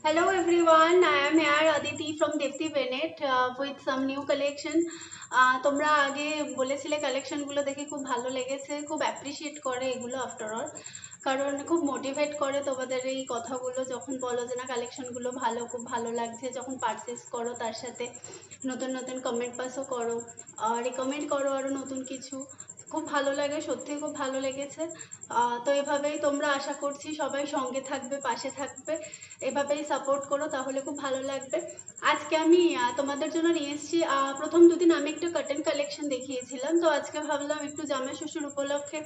Hello everyone, I am here Aditi from Devti Bennett with some new collection. তোমরা আগে বলেছিলে collection গুলো দেখে খুব ভালো লেগেছে, খুব অ্যাপ্রিশিয়েট করে এগুলো আফটার অল, কারণ খুব মোটিভেট করে তোমাদের এই কথাগুলো যখন বলো যে না কালেকশন গুলো ভালো, খুব ভালো লাগছে, যখন পারচেস করো তার সাথে নতুন নতুন কমেন্ট পাসও করো, রিকমেন্ড করো আরো নতুন কিছু, খুব ভালো লাগে, সত্যি খুব ভালো লেগেছে। তো এভাবেই তোমরা আশা করছি সবাই সঙ্গে থাকবে, পাশে থাকবে, এভাবেই সাপোর্ট করো, তাহলে খুব ভালো লাগবে। আজকে আমি তোমাদের জন্য নিয়ে এসেছি, প্রথম দুদিন আমি একটু কার্টেন কালেকশন দেখিয়েছিলাম, তো আজকে ভাবলাম একটু জামাই ষষ্ঠীর উপলক্ষে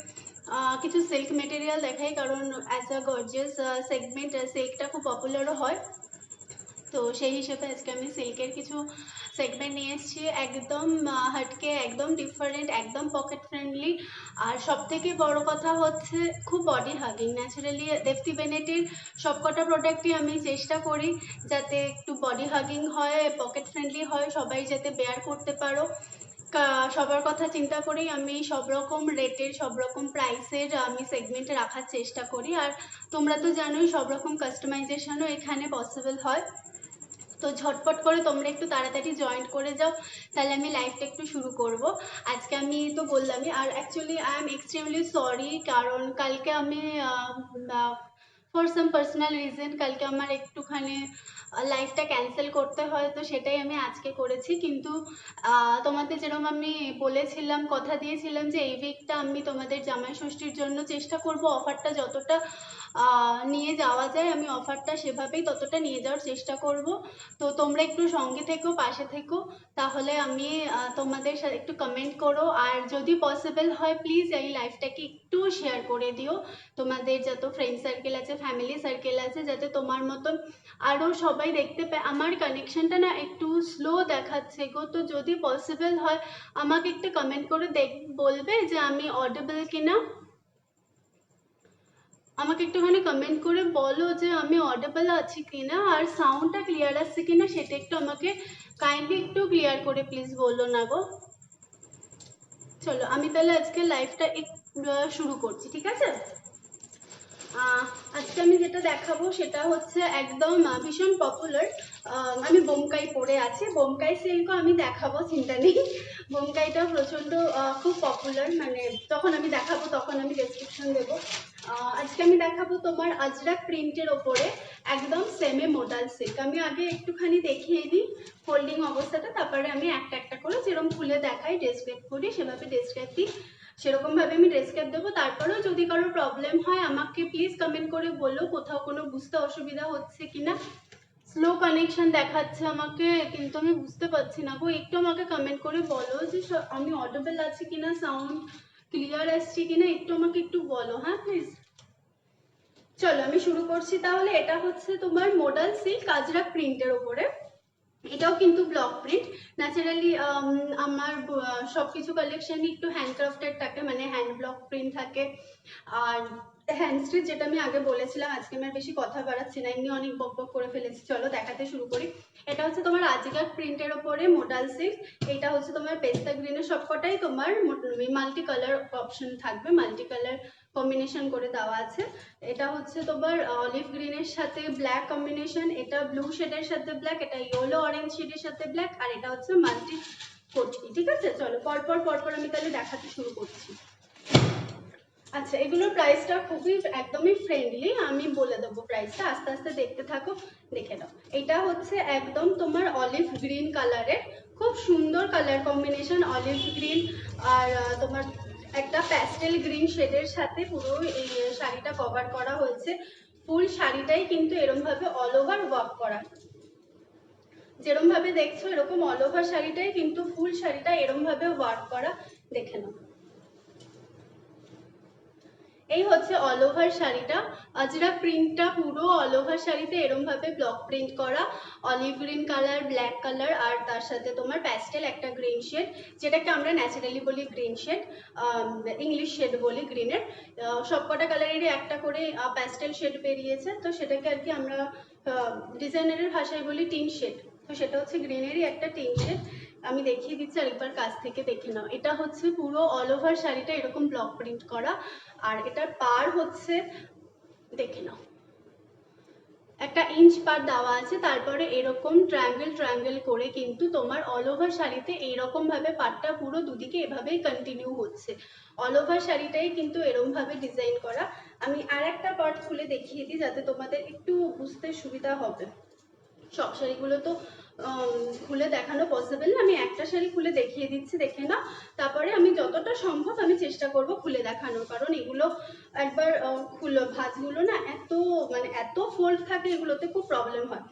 কিছু সিল্ক মেটেরিয়াল দেখাই, কারণ অ্যাজ আ গর্জিয়াস সেগমেন্ট সিল্কটা খুব পপুলারও হয়, তো সেই হিসেবে আজকে আমি সিল্কের কিছু সেগমেন্ট নিয়ে এসেছি, একদম হাটকে, একদম ডিফারেন্ট, একদম পকেট ফ্রেন্ডলি, আর সব থেকে বড় কথা হচ্ছে খুব বডি হাগিং। ন্যাচারালি দেফতি বেনেটের সবকটা প্রোডাক্টই আমি চেষ্টা করি যাতে একটু বডি হাগিং হয়, পকেট ফ্রেন্ডলি হয়, সবাই যাতে বেয়ার করতে পারো, সবার কথা চিন্তা করেই আমি সব রকম রেটের, সব রকম প্রাইসের আমি সেগমেন্টে রাখার চেষ্টা করি। আর তোমরা তো জানোই সব রকম কাস্টমাইজেশনও এখানে পসিবল হয়, তো ঝটপট করে তোমরা একটু তাড়াতাড়ি জয়েন করে যাও, তাহলে আমি লাইভটা একটু শুরু করব। আজকে আমি তো বললামই, আর actually I am extremely sorry, কারণ কালকে আমি ফর সাম পার্সোনাল রিজন কালকে আমার একটুখানি লাইফটা ক্যান্সেল করতে হয়, তো সেটাই আমি আজকে করেছি। কিন্তু তোমাদের যেরকম আমি বলেছিলাম, কথা দিয়েছিলাম যে এই উইকটা আমি তোমাদের জামাই ষষ্ঠীর জন্য চেষ্টা করব অফারটা যতটা নিয়ে যাওয়া যায়, আমি অফারটা সেভাবেই ততটা নিয়ে যাওয়ার চেষ্টা করব। তো তোমরা একটু সঙ্গে থেকো, পাশে থেকো, তাহলে আমি তোমাদের সাথে একটু কমেন্ট করো, আর যদি পসিবল হয় প্লিজ এই লাইভটাকে একটু শেয়ার করে দিও তোমাদের যত ফ্রেন্ড সার্কেল আছে, ফ্যামিলি সার্কেল আছে, যাতে তোমার মতন আরও সবাই দেখতে পায়। আমার কানেকশনটা না একটু স্লো দেখাচ্ছে গো, তো যদি পসিবল হয় আমাকে একটু কমেন্ট করে বলবে যে আমি অডিবল কিনা, আমাকে একটুখানি কমেন্ট করে বলো যে আমি অডিবল আছি কিনা, আর সাউন্ডটা ক্লিয়ার আসছে কিনা সেটা একটু আমাকে কাইন্ডলি একটু ক্লিয়ার করে প্লিজ বলো না গো। চলো আমি তাহলে আজকে লাইভটা শুরু করছি, ঠিক আছে? আজকে আমি যেটা দেখাবো সেটা হচ্ছে একদম ভীষণ পপুলার, আমি বোমকাই পরে আছি, বোমকাই সিল্কও আমি দেখাবো, চিন্তা নেই, বোমকাইটা প্রচণ্ড খুব পপুলার, মানে যখন আমি দেখাবো তখন আমি ডেসক্রিপশন দেবো। আজকে আমি দেখাবো তোমার আজরাক প্রিন্টের ওপরে একদম সেমে মোডাল সিল্ক। আমি আগে একটুখানি দেখিয়ে দিই ফোল্ডিং অবস্থাটা, তারপরে আমি একটা একটা করে যেরকম খুলে দেখাই, ডেসক্রাইব করি, সেভাবে ডেসক্রাইব দিই, সেরকমভাবে আমি ডেসক্রাইব দেবো। তারপরেও যদি কারো প্রবলেম হয় আমাকে প্লিজ কমেন্ট করে বলো কোথাও কোনো বুঝতে অসুবিধা হচ্ছে কিনা। স্লো কানেকশন দেখাচ্ছে আমাকে, কিন্তু আমি বুঝতে পারছি না গো, একটু আমাকে কমেন্ট করে বলো যে আমি অডিবল আছি কিনা, সাউন্ড ক্লিয়ার আসছে কিনা, একটু আমাকে একটু বলো, হ্যাঁ প্লিজ। চলো আমি শুরু করছি তাহলে। এটা হচ্ছে তোমার মোডাল সিল্ক আজরাক প্রিন্টের ওপরে, এটাও কিন্তু ব্লক প্রিন্ট। ন্যাচারালি আমার সবকিছু কালেকশনই একটু হ্যান্ডক্রাফটেড থাকে, মানে হ্যান্ড ব্লক প্রিন্ট থাকে, আর হ্যান্ড স্টিচ, যেটা আমি আগে বলেছিলাম। আজকে আমি আর বেশি কথা বাড়াচ্ছি না, এমনি অনেক বক বক করে ফেলেছি, চলো দেখাতে শুরু করি। এটা হচ্ছে তোমার আজরাক প্রিন্টের ওপরে মোডাল সিল্ক, এটা হচ্ছে তোমার পেস্তা গ্রিনের, সবকটাই তোমার মাল্টি কালার অপশন থাকবে, মাল্টি কালার কম্বিনেশন করে দেওয়া আছে। এটা হচ্ছে তোমার অলিভ গ্রিনের সাথে ব্ল্যাক কম্বিনেশন, এটা ব্লু শেডের সাথে ব্ল্যাক, এটা ইয়েলো অরেঞ্জ শেডের সাথে ব্ল্যাক, আর এটা হচ্ছে মাল্টি কোটি। ঠিক আছে, চলো পরপর পরপর আমি তাহলে দেখাতে শুরু করছি। আচ্ছা, এগুলোর প্রাইসটা খুবই একদমই ফ্রেন্ডলি, আমি বলে দেবো প্রাইসটা, আস্তে আস্তে দেখতে থাকো, দেখে নাও। এটা হচ্ছে একদম তোমার অলিভ গ্রিন কালারের, খুব সুন্দর কালার কম্বিনেশন, অলিভ গ্রিন আর তোমার একটা প্যাস্টেল গ্রিন শেডের সাথে পুরো এই শাড়িটা কভার করা হয়েছে। ফুল শাড়িটাই কিন্তু এরকম ভাবে অল ওভার ওয়ার্ক করা, যেরকম ভাবে দেখছো এরকম অল ওভার শাড়িটাই কিন্তু ফুল শাড়িটা এরকম ভাবে ওয়ার্ক করা, দেখে নাও। এই হচ্ছে অল ওভার শাড়িটা, আজরাক প্রিন্টটা পুরো অল ওভার শাড়িতে এরকম ভাবে ব্লক প্রিন্ট করা, olive green colour, black colour, আর তার সাথে তোমার প্যাস্টেল একটা গ্রিন শেড, যেটাকে আমরা ন্যাচারালি বলি গ্রিন শেড, ইংলিশ শেড বলি গ্রিনের। সবকটা কালারেরই একটা করে প্যাস্টেল শেড বেরিয়েছে, তো সেটাকে আর কি আমরা ডিজাইনারের ভাষায় বলি টিন শেড, তো সেটা হচ্ছে গ্রিনেরই একটা টিন শেড। আমি দেখিয়ে দিচ্ছি, আরেকবার কাছ থেকে দেখে নাও। এটা হচ্ছে পুরো অল ওভার শাড়িটা এরকম ব্লক প্রিন্ট করা, আর এটার পার হচ্ছে, দেখে নাও, একটা ইঞ্চ পার দেওয়া আছে, তারপরে এরকম ট্রায়াঙ্গেল করে কিন্তু তোমার অল ওভার শাড়িতে এইরকম ভাবে পাটটা পুরো দুদিকে এভাবেই কন্টিনিউ হচ্ছে। অল ওভার শাড়িটাই কিন্তু এরকম ভাবে ডিজাইন করা। আমি আর একটা পার্ট খুলে দেখিয়ে দিই যাতে তোমাদের একটু বুঝতে সুবিধা হবে। সব শাড়িগুলো তো খুলে দেখানো পসিবল না, আমি একটা শাড়ি খুলে দেখিয়ে দিচ্ছি, দেখে না। তারপরে আমি যতটা সম্ভব আমি চেষ্টা করব খুলে দেখানোর, কারণ এগুলো একবার ভাঁজগুলো না এত ফোল্ড থাকে, এগুলোতে খুব প্রবলেম হয়।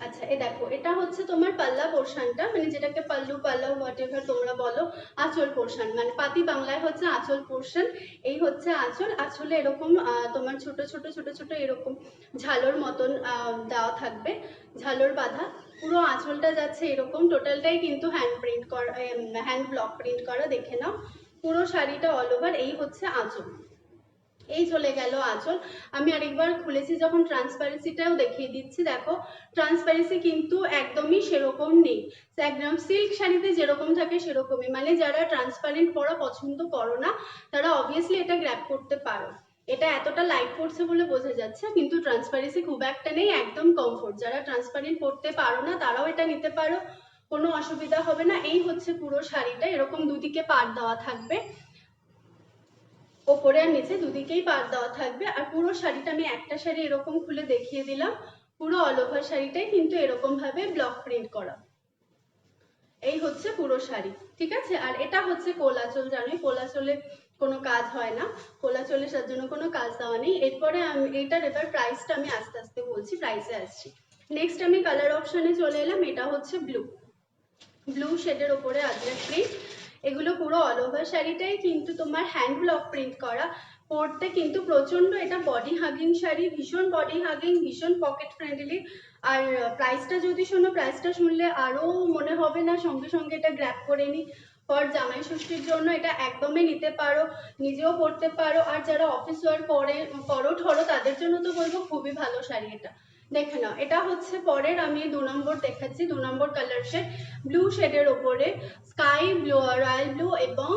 আচ্ছা, দেখো এটা হচ্ছে তোমার পাল্লা পোর্শনটা, যেটাকে পাল্লু পাল্লা হোয়াট এভার তোমরা বলো, আঁচল পোর্শন, পাতি বাংলায় হচ্ছে আঁচল পোর্শন। এই হচ্ছে আঁচল। আঁচলে এরকম তোমার ছোট ছোট ছোট ছোট এরকম ঝালর মতন দেওয়া থাকবে, ঝালর বাঁধা। পুরো আঁচলটা যাচ্ছে এরকম, টোটালটাই কিন্তু হ্যান্ড প্রিন্ট করা, হ্যান্ড ব্লক প্রিন্ট করা, দেখে নাও। পুরো শাড়িটা অল ওভার এই হচ্ছে আঁচল। এই চলে গেল আঁচল। আমি আরেকবার খুলেছি যখন ট্রান্সপারেন্সিটাও দেখিয়ে দিচ্ছি। দেখো ট্রান্সপারেন্সি কিন্তু একদমই সেরকম নেই, একদম সিল্ক শাড়িতে যেরকম থাকে সেরকমই। যারা ট্রান্সপারেন্ট পরা পছন্দ করো না তারা অবভিয়াসলি এটা গ্র্যাব করতে পারো। এটা এতটা লাইট পড়ছে বলে বোঝা যাচ্ছে, কিন্তু ট্রান্সপারেন্সি খুব একটা নেই, একদম কমফোর্ট। যারা ট্রান্সপারেন্ট পড়তে পারো না তারাও এটা নিতে পারো, কোনো অসুবিধা হবে না। এই হচ্ছে পুরো শাড়িটা, এরকম দুদিকে পাড় দেওয়া থাকবে, ওপরে আর নিচে দুদিকেই পাড় দেওয়া থাকবে। আর পুরো শাড়িটা আমি একটা শাড়ি এরকম খুলে দেখিয়ে দিলাম, পুরো অল ওভার শাড়িটাই কিন্তু এরকম ভাবে ব্লক প্রিন্ট করা। এই হচ্ছে পুরো শাড়ি, ঠিক আছে। আর এটা হচ্ছে কোলাচল, জানোই কোলাচলে কোনো কাজ হয় না, কোলাচলে তার জন্য কোনো কাজ দেওয়া নেই। এরপরে এবার প্রাইসটা আমি আস্তে আস্তে বলছি, প্রাইসে আসছি। নেক্সট আমি কালার অপশনে চলে এলাম। এটা হচ্ছে ব্লু শেডের ওপরে আজরাক প্রিন্ট। এগুলো পুরো অল ওভার শাড়িটাই কিন্তু তোমার হ্যান্ড ব্লক প্রিন্ট করা। পরতে কিন্তু প্রচন্ড এটা বডি হাগিং শাড়ি, ভীষণ বডি হাগিং, ভীষণ পকেট ফ্রেন্ডলি। আর প্রাইসটা যদি শোনো, প্রাইসটা শুনলে আরো মনে হবে না সঙ্গে সঙ্গে এটা গ্র্যাব করে নি। ফর জামাই ষষ্ঠীর জন্য এটা একদমই নিতে পারো, নিজেও পরতে পারো। আর যারা অফিস ওয়ার্ক করো ঠরো তাদের জন্য তো বলবো খুবই ভালো শাড়ি এটা। দেখে নাও, এটা হচ্ছে পরের, আমি 2 নম্বর দেখাচ্ছি, 2 নম্বর কালার শেড। ব্লু শেডের ওপরে স্কাই ব্লু, রয়্যাল ব্লু এবং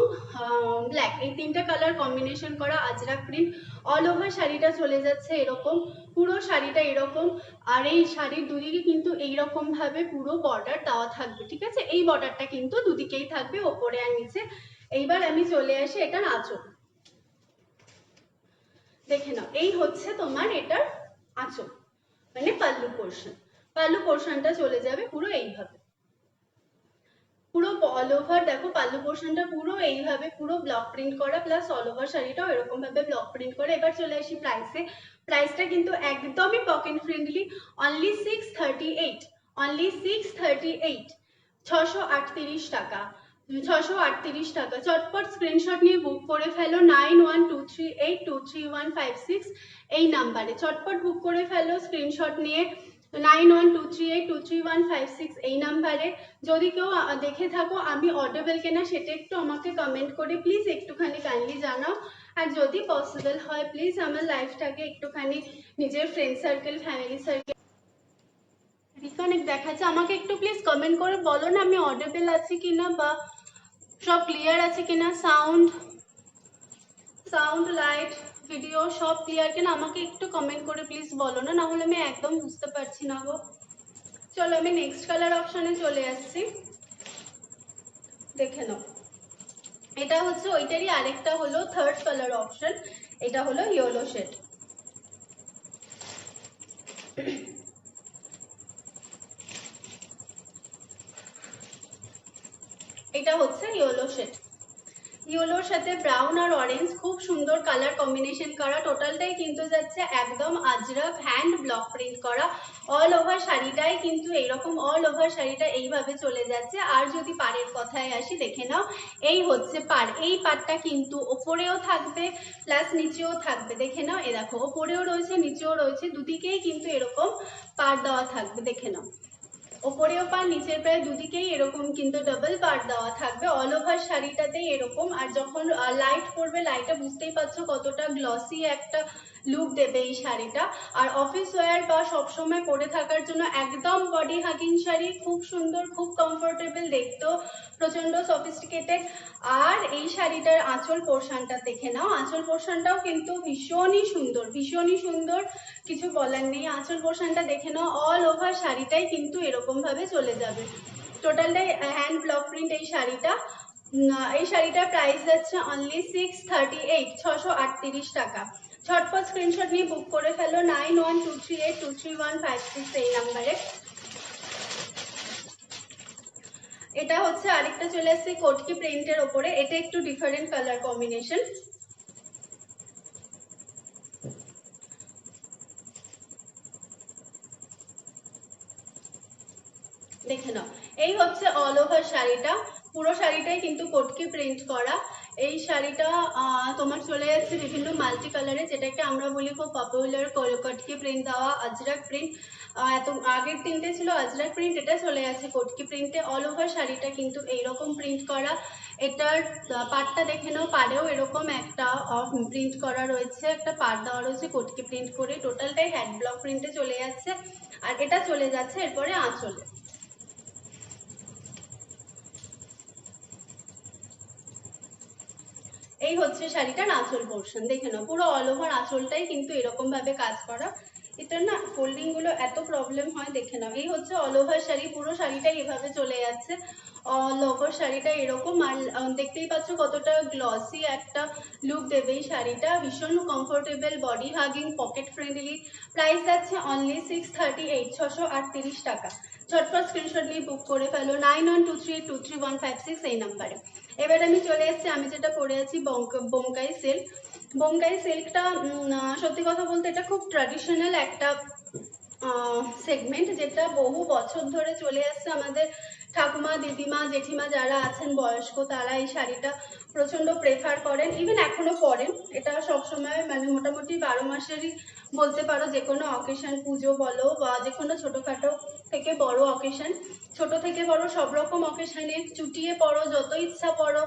ব্ল্যাক, এই তিনটা কালার কম্বিনেশন করা আজরাক প্রিন্ট। অল ওভার শাড়িটা চলে যাচ্ছে এরকম, পুরো শাড়িটা এরকম। আর এই শাড়ির দুদিকে কিন্তু এইরকম ভাবে পুরো বর্ডার দেওয়া থাকবে, ঠিক আছে। এই বর্ডারটা কিন্তু দুদিকেই থাকবে, ওপরে আর নিচে। এইবার আমি চলে আসি এটার আঁচল, দেখে নাও। এই হচ্ছে তোমার এটার আঁচল, পাল্লু পোর্শন। পাল্লু পোর্শনটা চলে যাবে পুরো এইভাবে, পুরো অল ওভার। দেখো পাল্লু পোর্শনটা পুরো এইভাবে পুরো ব্লক প্রিন্ট করা, প্লাস অল ওভার শাড়িটাও এরকম ভাবে ব্লক প্রিন্ট করে। এবার চলে আসি প্রাইসে। প্রাইসটা কিন্তু একদমই পকেট ফ্রেন্ডলি, অনলি 638, অনলি 638, 638 টাকা, 638 টাকা। চটপট স্ক্রিনশট নিয়ে বুক করে ফেলো 9123823156 এই নাম্বারে, চটপট বুক করে ফেলো স্ক্রিনশট নিয়ে 9123823156 এই নাম্বারে। যদি কেউ দেখে থাকো আমি অডিবল কিনা সেটা একটু আমাকে কমেন্ট করে প্লিজ একটুখানি কাইন্ডলি জানাও। আর যদি পসিবল হয় প্লিজ আমার লাইফটাকে একটুখানি নিজের friend circle, family circle reconnect দেখাচ্ছে, আমাকে একটু প্লিজ কমেন্ট করে বলো না আমি অডিবল আছি কিনা, বা সব ক্লিয়ার আছে কিনা, সাউন্ড লাইট ভিডিও সব ক্লিয়ার কিনা, আমাকে একটু কমেন্ট করে প্লিজ বলো না, নাহলে আমি একদম বুঝতে পারছি না গো। চলো আমি নেক্সট কালার অপশনে চলে আসছি, দেখে নাও। এটা হচ্ছে ওইটারই আরেকটা হলো থার্ড কালার অপশন, এটা হলো ইয়েলো শেড। এটা হচ্ছে ইয়েলো শেড, ইয়েলোর সাথে ব্রাউন আর অরেঞ্জ, খুব সুন্দর কালার কম্বিনেশন করা। টোটালটাই কিন্তু যাচ্ছে একদম আজরাক হ্যান্ড ব্লক প্রিন্ট করা। অল ওভার শাড়িটাই কিন্তু এইরকম, অল ওভার শাড়িটা এইভাবে চলে যাচ্ছে। আর যদি পাড়ের কথায় আসি, দেখে নাও, এই হচ্ছে পাড়। এই পাড়টা কিন্তু ওপরেও থাকবে প্লাস নিচেও থাকবে, দেখে নাও। এ দেখো ওপরেও রয়েছে নিচেও রয়েছে, দুদিকেই কিন্তু এরকম পাড় দেওয়া থাকবে, দেখে নাও। ওপরেও পার নিচের প্রায় দুদিকেই এরকম কিন্তু ডাবল পার দেওয়া থাকবে। অল ওভার শাড়িটাতেই এরকম। আর যখন লাইট পড়বে, লাইটটা বুঝতেই পারছো কতটা গ্লসি একটা লুক দেবে এই শাড়িটা। আর অফিস ওয়্যার বা সবসময় পরে থাকার জন্য একদম বডি হাগিং শাড়ি, খুব সুন্দর, খুব কমফোর্টেবল, দেখতেও প্রচন্ড সফিস্টিকেটেড। আর এই শাড়িটার আঁচল পোর্শনটা দেখে নাও, আঁচল পোর্শনটাও কিন্তু ভীষণই সুন্দর, ভীষণই সুন্দর, কিছু বলার নেই। আঁচল পোর্শনটা দেখে নাও, অল ওভার শাড়িটাই কিন্তু এরকম ভাবে চলে যাবে। টোটালটাই হ্যান্ড ব্লক প্রিন্ট এই শাড়িটা। এই শাড়িটার প্রাইস যাচ্ছে অনলি 638, 638 টাকা। ঝটপট স্ক্রিনশট নিয়ে বুক করে ফেলো 9123823156 এই নাম্বারে। এটা হচ্ছে আরেকটা চলে আসছে কোটকি প্রিন্টের ওপরে, এটা একটু ডিফারেন্ট কালার কম্বিনেশন। দেখে নাও, এই হচ্ছে অল ওভার শাড়িটা, পুরো শাড়িটাই কিন্তু কোটকি প্রিন্ট করা। এই শাড়িটা তোমার চলে যাচ্ছে বিভিন্ন মাল্টি কালারে, যেটাকে আমরা বলি খুব পপুলার কোটকি প্রিন্ট দেওয়া আজরাক প্রিন্ট। এত আগের তিনটে ছিল আজরাক প্রিন্ট, এটা চলে যাচ্ছে কোটকি প্রিন্টে। অল ওভার শাড়িটা কিন্তু এইরকম প্রিন্ট করা। এটার পাড়টা দেখে নাও, পাড়েও এরকম একটা প্রিন্ট করা রয়েছে, একটা পাড় দেওয়া রয়েছে কোটকি প্রিন্ট করে। টোটালটাই হ্যান্ড ব্লক প্রিন্টে চলে যাচ্ছে। আর এটা চলে যাচ্ছে এরপরে আঁচলে। এই হচ্ছে শাড়িটার আঁচল পোর্শন, দেখে নাও পুরো অল ওভার আঁচলটাই কিন্তু এরকম ভাবে কাজ করা। এটা না ফোল্ডিং গুলো এত প্রবলেম হয়, দেখে নাও। এই হচ্ছে অল ওভার শাড়ি, পুরো শাড়িটাই এভাবে চলে যাচ্ছে। অল ওভার শাড়িটা এরকম। আর দেখতেই পাচ্ছ কতটা গ্লসি একটা লুক দেবে এই শাড়িটা, ভীষণ comfortable, body hugging, pocket friendly. Price যাচ্ছে অনলি 638, 638 টাকা। ঝটপট স্ক্রিনশট নিয়ে বুক করে ফেলো 9123823156 এই নাম্বারে। এবার আমি চলে এসেছি, আমি যেটা পরে আছি বোমকাই সিল্ক। বোমকাই সিল্কটা সত্যি কথা বলতে এটা খুব ট্র্যাডিশনাল একটা সেগমেন্ট, যেটা বহু বছর ধরে চলে আসছে। আমাদের ঠাকুমা, দিদিমা, জেঠিমা যারা আছেন বয়স্ক, তারা এই শাড়িটা প্রচণ্ড প্রেফার করেন, ইভেন এখনো পরেন। এটা সবসময় মানে মোটামুটি 12 মাসেরই বলতে পারো, যে কোনো অকেশন, পুজো বলো বা যে কোনো ছোটোখাটো থেকে বড় অকেশন, ছোট থেকে বড় সব রকম অকেশনে চুটিয়ে পরো, যত ইচ্ছা পরো,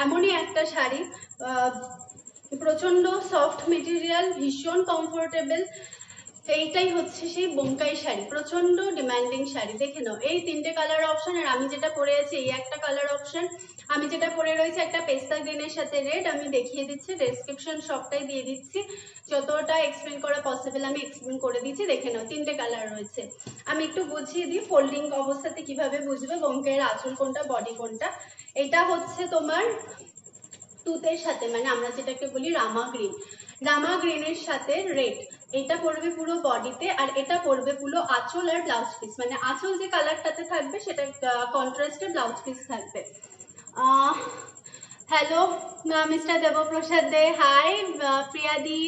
এমনই একটা শাড়ি। প্রচণ্ড সফট মেটেরিয়াল, ভীষণ কমফোর্টেবল। এইটাই হচ্ছে সেই বোমকাই শাড়ি, প্রচন্ড ডিমান্ডিং শাড়ি। দেখে নাও, এই তিনটে কালার অপশন। আর আমি যেটা পরে আছি এই একটা কালার অপশন। আমি যেটা পরে রয়েছে একটা পেস্তা গ্রিনের সাথে রেড, আমি দেখিয়ে দিচ্ছি, ডেসক্রিপশন সবটাই দিয়ে দিচ্ছি, যতটা এক্সপ্লেন করা পসিবল আমি এক্সপ্লেন করে দিচ্ছি। দেখে নাও, তিনটে কালার রয়েছে। আমি একটু বুঝিয়ে দিই ফোল্ডিং অবস্থাতে কিভাবে বুঝবে বোমকাইয়ের আঁচল কোনটা, বডি কোনটা। এটা হচ্ছে তোমার তুতের সাথে, মানে আমরা যেটাকে বলি রামা গ্রিন, রামা গ্রিনের সাথে রেড, এটা পড়বে পুরো বডিতে। আর এটা পড়বে পুরো আঁচল আর ব্লাউজ পিস, মানে আঁচল যে কালারটাতে থাকবে সেটা কন্ট্রাস্টে ব্লাউজ পিস থাকবে। Hello mister Debprasad Dey, hi প্রিয়াদি,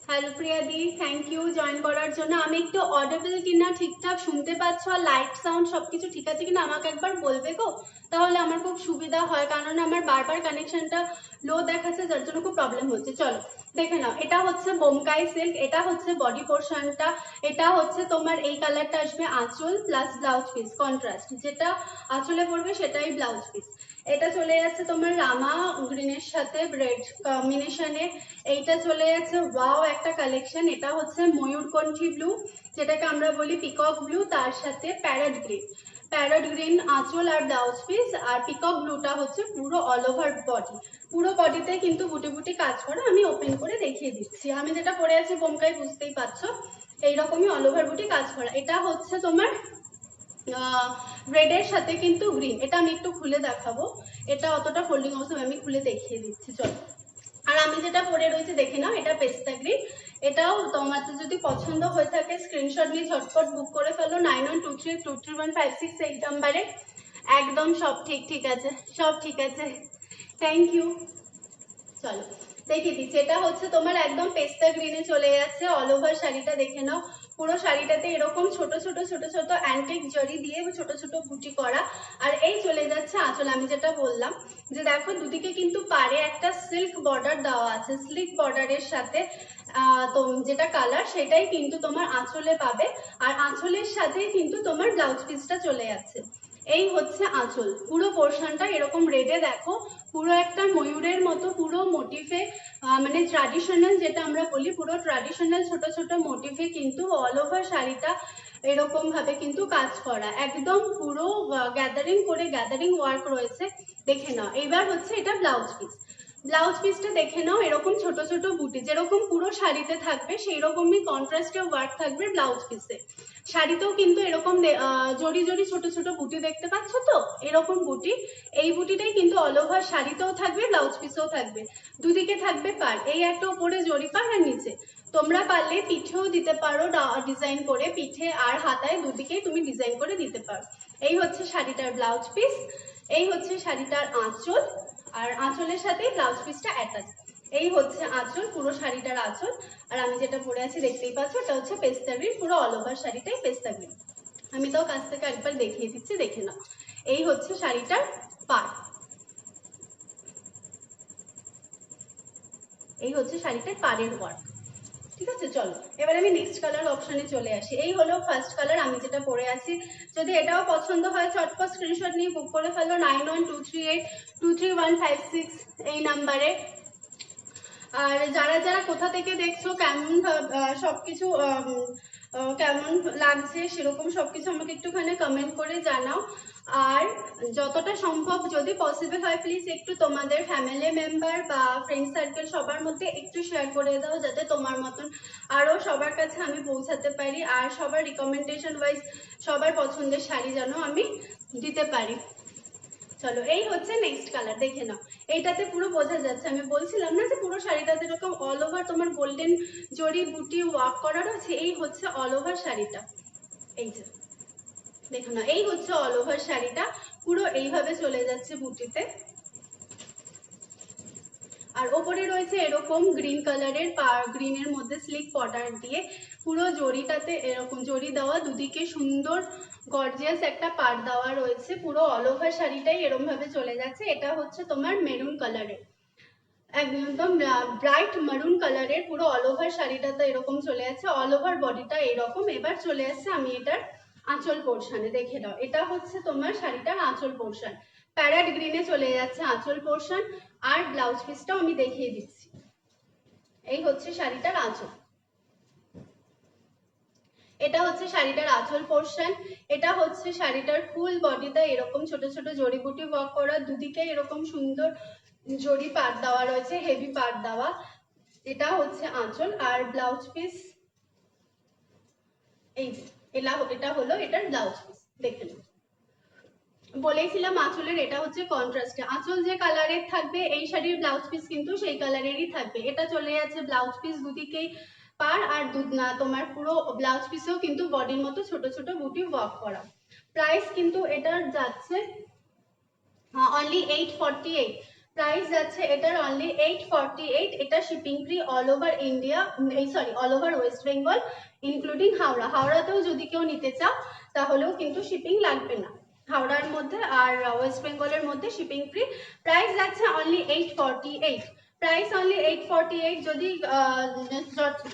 হ্যালো প্রিয়াদি, থ্যাংক ইউ জয়েন করার জন্য। আমি একটু অডিবল কিনা ঠিকঠাক শুনতে পাচ্ছ, আর লাইট সাউন্ড সবকিছু ঠিক আছে কিনা আমাকে একবার বলবে গো, তাহলে আমার খুব সুবিধা হয়, কারণ আমার বারবার কানেকশনটা লো দেখাচ্ছে, যার জন্য খুব প্রবলেম হচ্ছে। চলো দেখে নাও, এটা হচ্ছে বোমকাই সিল্ক, এটা হচ্ছে বডি পোর্শনটা, এটা হচ্ছে তোমার এই কালারটা আসবে আঁচল প্লাস ব্লাউজ পিস কন্ট্রাস্ট, যেটা আঁচলে পড়বে সেটাই ব্লাউজ পিস। এটা চলে যাচ্ছে তোমার রামা গ্রিনের সাথে রেড কম্বিনেশনে। এইটা চলে যাচ্ছে ওয়াও একটা কালেকশন, এটা হচ্ছে ময়ূরকণ্ঠী ব্লু, যেটাকে আমরা বলি পিকক ব্লু, তার সাথে প্যারট গ্রিন। প্যারট গ্রিন আঁচল আর ব্লাউজ পিস, আর পিকক ব্লুটা হচ্ছে পুরো অল ওভার বডি, পুরো বডিতে কিন্তু বুটি বুটি কাজ করা। আমি ওপেন করে দেখিয়ে দিচ্ছি, আমি যেটা পরে আছি বোমকাই, বুঝতেই পারছো এইরকমই অল ওভার বুটি কাজ করা। এটা হচ্ছে তোমার রেডের সাথে কিন্তু গ্রিন, এটা আমি একটু খুলে দেখাবো, এটা অতটা ফোল্ডিং অবস্থা আমি খুলে দেখিয়ে দিচ্ছি চলো। আর আমি যেটা পরে রয়েছে দেখে নাও, এটা পেস্তা গ্রিন। এটাও তোমাদের যদি পছন্দ হয়ে থাকে স্ক্রিনশট নিয়ে ঝটপট বুক করে ফেলো 9123233156 এই নাম্বারে। একদম সব ঠিক আছে, সব ঠিক আছে, থ্যাংক ইউ। চলো দেখিয়ে দিচ্ছি। এটা হচ্ছে তোমার একদম পেস্তা গ্রিনে চলে যাচ্ছে, অল ওভার শাড়িটা দেখে নাও। পুরো শাড়িটাতে এরকম ছোট ছোট ছোট ছোট অ্যান্টিক জরি দিয়ে ছোট ছোট বুটি করা। আর এই চলে যাচ্ছে আঁচল। আমি যেটা বললাম যে দেখো দুদিকে কিন্তু পাড়ে একটা সিল্ক বর্ডার দেওয়া আছে, সিল্ক বর্ডারের সাথে তো যেটা কালার সেটাই কিন্তু তোমার আঁচলে পাবে। আর আঁচলের সাথেই কিন্তু তোমার ব্লাউজ পিসটা চলে যাচ্ছে। এই হচ্ছে আঁচল। পুরো পোর্শনটা এরকম রেডে দেখো, পুরো একটা ময়ূরের মতো পুরো মোটিফে, মানে ট্র্যাডিশনাল যেটা আমরা বলি, পুরো ট্র্যাডিশনাল ছোট ছোট মোটিফে কিন্তু অল ওভার শাড়িটা এরকম ভাবে কিন্তু কাজ করা, একদম পুরো গ্যাদারিং করে গ্যাদারিং ওয়ার্ক রয়েছে। দেখে নাও। এবার হচ্ছে এটা ব্লাউজ পিস। ব্লাউজ পিসটা দেখে নাও, এরকম ছোট ছোট বুটি যেরকম পুরো শাড়িতে থাকবে সেই রকমই কন্ট্রাস্টে ওয়ার্ক থাকবে ব্লাউজ পিসে। শাড়িতেও কিন্তু এরকম জড়ি জড়ি ছোট ছোট বুটি দেখতে পাচ্ছ তো, এরকম বুটি। এই বুটিটাই কিন্তু অল ওভার শাড়িতেও থাকবে, ব্লাউজ পিসেও থাকবে, দুদিকে থাকবে পার। এই একটা উপরে জড়ি পার আর নিচে। তোমরা পারলে পিঠেও দিতে পারো ডিজাইন করে, পিঠে আর হাতায় দুদিকেই তুমি ডিজাইন করে দিতে পারো। এই হচ্ছে শাড়িটার ব্লাউজ পিস, এই হচ্ছে শাড়িটার আঁচল, আর আঁচলের সাথে ব্লাউজ পিসটা অ্যাটাচ। এই হচ্ছে আঁচল, পুরো শাড়িটার আঁচল। আর আমি যেটা পরে আছি দেখতেই পাচ্ছ, এটা হচ্ছে পেস্তা গ্রিন, পুরো অল ওভার শাড়িটাই পেস্তা গ্রিন। আমি তাও কাছ থেকে একবার দেখিয়ে দিচ্ছি, দেখে নাও। এই হচ্ছে শাড়িটার পাড়, এই হচ্ছে শাড়িটার পাড়ের ওয়ার্ক। ঠিক আছে, চলো এবার আমি নেক্সট কালার অপশনে চলে আসি। এই হলো ফার্স্ট কালার, আমি যেটা পরে আছি। যদি এটাও পছন্দ হয় চটপট স্ক্রিনশট নিয়ে বুক করে ফেলো 9123823156 এই নাম্বারে। আর যারা যারা কোথা থেকে দেখছো, কেমন সবকিছু কেমন লাগছে সেরকম সবকিছু আমাকে একটুখানি কমেন্ট করে জানাও। আর যতটা সম্ভব যদি পসিবল হয় প্লিজ একটু তোমাদের ফ্যামিলি মেম্বার বা ফ্রেন্ড সার্কেল সবার মধ্যে একটু শেয়ার করে দাও, যাতে তোমার মতন আরও সবার কাছে আমি পৌঁছাতে পারি। আর সবার রিকমেন্ডেশন ওয়াইজ সবার পছন্দের শাড়ি যেন আমি দিতে পারি। চলো এই হচ্ছে নেক্সট কালার, দেখে নাও। এইটাতে পুরো বোঝা যাচ্ছে, আমি বলছিলাম না যে পুরো শাড়িটাতে এরকম অল ওভার তোমার গোল্ডেন জরি বুটি ওয়ার্ক করা রয়েছে। এই হচ্ছে অল ওভার শাড়িটা, এই যে দেখো না, এই হচ্ছে অল ওভার শাড়িটা, পুরো এইভাবে চলে যাচ্ছে বুটিতে। আর ওপরে রয়েছে এরকম গ্রিন কালারের, গ্রিনের মধ্যে স্লিক বর্ডার দিয়ে পুরো জরিটাতে এরকম জরি দেওয়া, দুদিকে সুন্দর গর্জিয়াস একটা পাড় দেওয়া রয়েছে। পুরো অল ওভার শাড়িটাই এরকম ভাবে চলে যাচ্ছে। এটা হচ্ছে তোমার মেরুন কালারের, একদম ব্রাইট মেরুন কালারের পুরো অল ওভার শাড়িটাতে এরকম চলে যাচ্ছে। অল ওভার বডিটা এরকম। এবার চলে আসছে আমি এটার আঁচল পোর্শনে, দেখে নাও। এটা হচ্ছে তোমার শাড়িটার আঁচল পোর্শন, প্যারেট গ্রিনে চলে যাচ্ছে আঁচল পোর্শন। আর ব্লাউজ পিসটাও আমি দেখিয়ে দিচ্ছি। এই হচ্ছে শাড়িটার আঁচল, এটা হচ্ছে শাড়িটার আঁচল পোর্শন। এটা হচ্ছে শাড়িটার ফুল বডিটা এরকম ছোট ছোট জড়িবুটি ওয়ার্ক করা, দুদিকে এরকম সুন্দর জড়ি পাড় দেওয়া রয়েছে, হেভি পাড় দেওয়া। এটা হচ্ছে আঁচল। আর ব্লাউজ পিস এই যে এটা হলো এটার ব্লাউজ পিস, দেখে নাও। বলেছিলাম আঁচলের এটা হচ্ছে কন্ট্রাস্টে, আঁচল যে কালারের থাকবে এই শাড়ির ব্লাউজ পিস কিন্তু সেই কালারেরই থাকবে। এটা চলে যাচ্ছে ব্লাউজ পিস দুদিকেই পার, আর তোমার পুরো ব্লাউজ পিসেও কিন্তু বডির মতো ছোট ছোট বুটি ওয়ার্ক করা। প্রাইস কিন্তু এটার যাচ্ছে অনলি 848, প্রাইস যাচ্ছে এটার অনলি 848। এটা shipping free all over India, sorry all over West Bengal including Howrah. হাওড়াতেও যদি কেউ নিতে চাও তাহলেও কিন্তু শিপিং লাগবে না, হাওড়ার মধ্যে আর ওয়েস্ট বেঙ্গলের মধ্যে শিপিং ফ্রি। প্রাইস যাচ্ছে অনলি 848, প্রাইস অনলি 848। যদি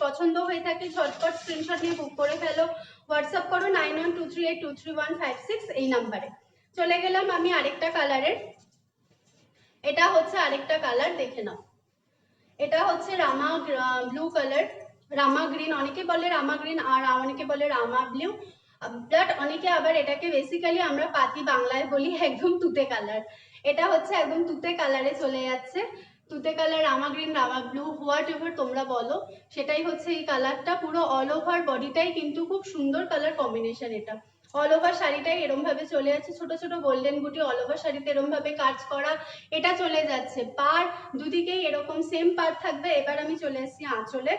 পছন্দ হয়ে থাকে ঝটপট স্ক্রিনশট নিয়ে বুক করে ফেলো, হোয়াটসঅ্যাপ করো 9123823156 এই নাম্বারে। চলে গেলাম আমি আরেকটা কালারের, এটা হচ্ছে আরেকটা কালার, দেখে নাও। এটা হচ্ছে রামা ব্লু কালার, রামা গ্রিন, অনেকে বলে রামা গ্রিন আর অনেকে বলে রামা ব্লু, বাট অনেকে আবার এটাকে বেসিক্যালি আমরা পাতি বাংলায় বলি একদম তুতে কালার। এটা হচ্ছে একদম তুতে কালারে চলে যাচ্ছে, তুতে colour, Rama green, Rama blue, what ever তোমরা বলো, সেটাই হচ্ছে এই কালারটা। পুরো অল ওভার বডিটাই কিন্তু খুব সুন্দর কালার কম্বিনেশন। এটা অল ওভার শাড়িটাই এরম ভাবে চলে যাচ্ছে, ছোট ছোট গোল্ডেন বুটি অল ওভার শাড়িতে এরম ভাবে কাজ করা। এটা চলে যাচ্ছে পার, দুদিকেই এরকম সেম পার থাকবে। এবার আমি চলে এসেছি আঁচলে,